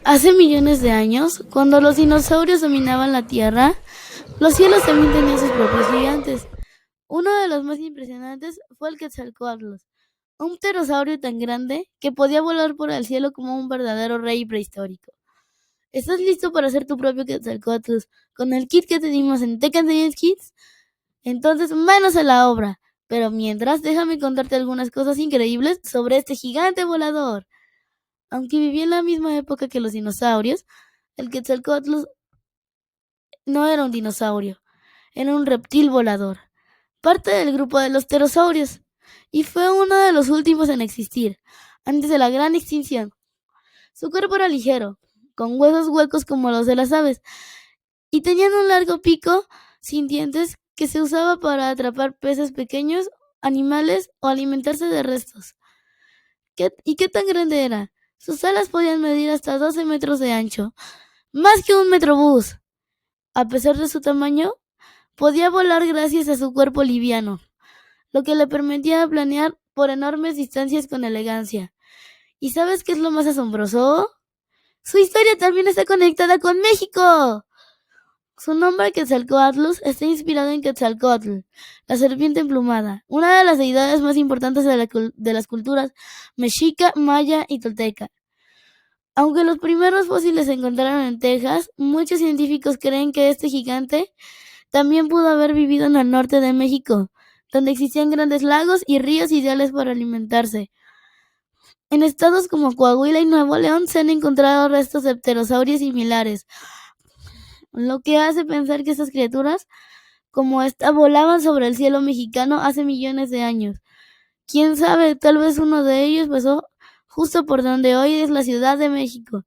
Hace millones de años, cuando los dinosaurios dominaban la Tierra, los cielos también tenían sus propios gigantes. Uno de los más impresionantes fue el Quetzalcoatlus, un pterosaurio tan grande que podía volar por el cielo como un verdadero rey prehistórico. ¿Estás listo para hacer tu propio Quetzalcoatlus con el kit que te dimos en Tekken Dance Kids? Entonces, manos a la obra. Pero mientras, déjame contarte algunas cosas increíbles sobre este gigante volador. Aunque vivía en la misma época que los dinosaurios, el Quetzalcoatlus no era un dinosaurio, era un reptil volador, parte del grupo de los pterosaurios, y fue uno de los últimos en existir, antes de la gran extinción. Su cuerpo era ligero, con huesos huecos como los de las aves, y tenían un largo pico sin dientes que se usaba para atrapar peces pequeños, animales o alimentarse de restos. ¿Y qué tan grande era? Sus alas podían medir hasta 12 metros de ancho, más que un metrobús. A pesar de su tamaño, podía volar gracias a su cuerpo liviano, lo que le permitía planear por enormes distancias con elegancia. ¿Y sabes qué es lo más asombroso? Su historia también está conectada con México. Su nombre, Quetzalcoatlus, está inspirado en Quetzalcoatl, la serpiente emplumada, una de las deidades más importantes de las culturas mexica, maya y tolteca. Aunque los primeros fósiles se encontraron en Texas, muchos científicos creen que este gigante también pudo haber vivido en el norte de México, donde existían grandes lagos y ríos ideales para alimentarse. En estados como Coahuila y Nuevo León se han encontrado restos de pterosaurios similares, lo que hace pensar que estas criaturas, como esta, volaban sobre el cielo mexicano hace millones de años. Quién sabe, tal vez uno de ellos pasó justo por donde hoy es la Ciudad de México.